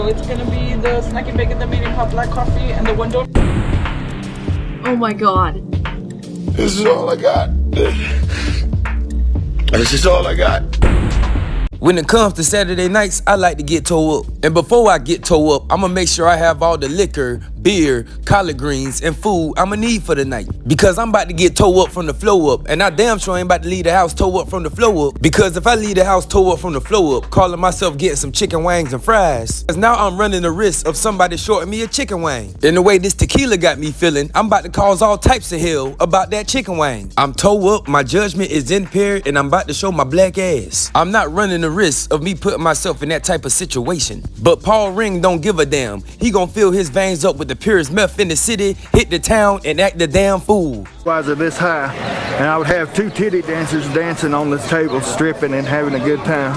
it's gonna be the snacky bacon, the medium hot black coffee, and the one donut. Oh my god. This is all I got. This is all I got. When it comes to Saturday nights, I like to get toe up. And before I get toe up, I'ma make sure I have all the liquor, beer, collard greens, and food I'ma need for the night. Because I'm about to get toe up from the flow up. And I damn sure ain't about to leave the house toe up from the flow up. Because if I leave the house toe up from the flow up, calling myself getting some chicken wings and fries, cause now I'm running the risk of somebody shorting me a chicken wing. And the way this tequila got me feeling, I'm about to cause all types of hell about that chicken wing. I'm toe up, my judgment is impaired, and I'm about to show my black ass. I'm not running the risk of me putting myself in that type of situation. But Paul Ring don't give a damn. He gonna fill his veins up with the purest meth in the city, hit the town, and act the damn fool. Why is it this high? And I would have two titty dancers dancing on this table, stripping and having a good time.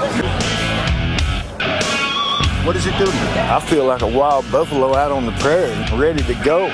What does it do to you? I feel like a wild buffalo out on the prairie, ready to go.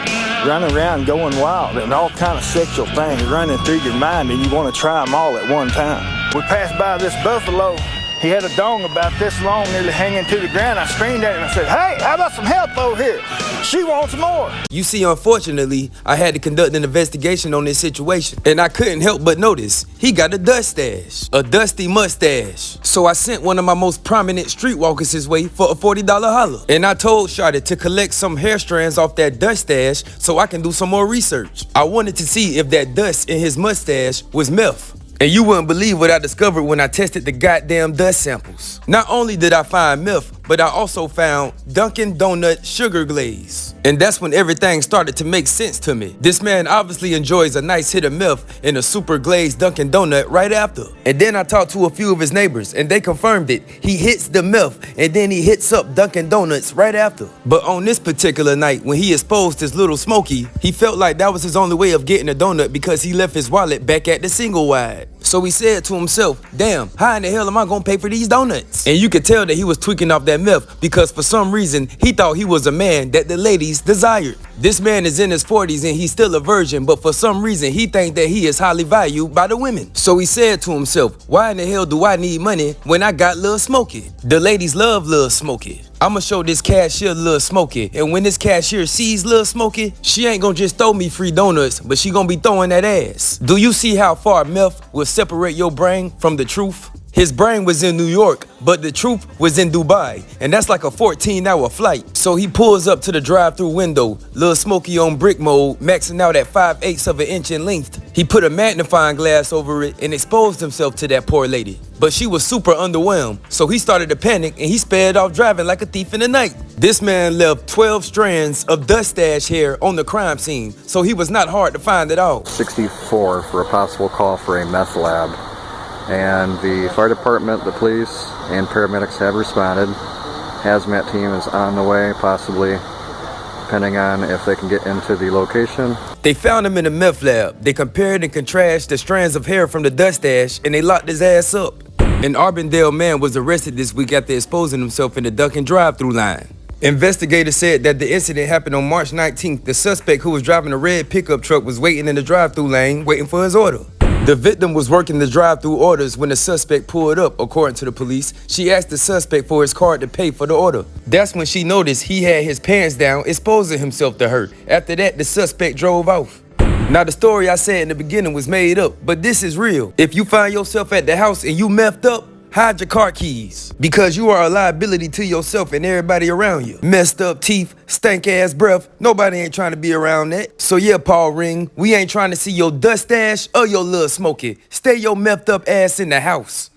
Running around going wild, and all kind of sexual things running through your mind, and you want to try them all at one time. We passed by this buffalo. He had a dong about this long, nearly hanging to the ground. I screamed at him and said, "Hey, how about some help over here? She wants more." You see, unfortunately, I had to conduct an investigation on this situation, and I couldn't help but notice he got a dust stash, a dusty mustache. So I sent one of my most prominent streetwalkers his way for a $40 holler. And I told Shawty to collect some hair strands off that dust stash so I can do some more research. I wanted to see if that dust in his mustache was meth. And you wouldn't believe what I discovered when I tested the goddamn dust samples. Not only did I find meth, but I also found Dunkin' Donut sugar glaze. And that's when everything started to make sense to me. This man obviously enjoys a nice hit of meth in a super glazed Dunkin' Donut right after. And then I talked to a few of his neighbors and they confirmed it. He hits the meth and then he hits up Dunkin' Donuts right after. But on this particular night, when he exposed his little Smokey, he felt like that was his only way of getting a donut because he left his wallet back at the single wide. So he said to himself, damn, how in the hell am I gonna pay for these donuts? And you could tell that he was tweaking off that meth because for some reason, he thought he was a man that the ladies desired. This man is in his 40s and he's still a virgin, but for some reason, he thinks that he is highly valued by the women. So he said to himself, why in the hell do I need money when I got Lil Smokey? The ladies love Lil Smokey. I'ma show this cashier Lil Smokey, and when this cashier sees Lil Smokey, she ain't gonna just throw me free donuts, but she gonna be throwing that ass. Do you see how far meth will separate your brain from the truth? His brain was in New York, but the truth was in Dubai, and that's like a 14-hour flight. So he pulls up to the drive-thru window, Lil Smokey on brick mode, maxing out at 5/8 of an inch in length. He put a magnifying glass over it and exposed himself to that poor lady. But she was super underwhelmed, so he started to panic and he sped off driving like a thief in the night. This man left 12 strands of dust stash hair on the crime scene, so he was not hard to find at all. 64 for a possible call for a meth lab. And the fire department, the police, and paramedics have responded. Hazmat team is on the way, possibly, depending on if they can get into the location. They found him in a meth lab. They compared and contrasted the strands of hair from the dust stash, and they locked his ass up. An Arbondale man was arrested this week after exposing himself in the Dunkin' drive-thru line. Investigators said that the incident happened on March 19th. The suspect, who was driving a red pickup truck, was waiting in the drive-thru lane, waiting for his order. The victim was working the drive-thru orders when the suspect pulled up, according to the police. She asked the suspect for his card to pay for the order. That's when she noticed he had his pants down, exposing himself to her. After that, the suspect drove off. Now, the story I said in the beginning was made up, but this is real. If you find yourself at the house and you messed up, hide your car keys, because you are a liability to yourself and everybody around you. Messed up teeth, stank ass breath, nobody ain't trying to be around that. So yeah, Paul Ring, we ain't trying to see your dust stash or your Lil Smokey. Stay your messed up ass in the house.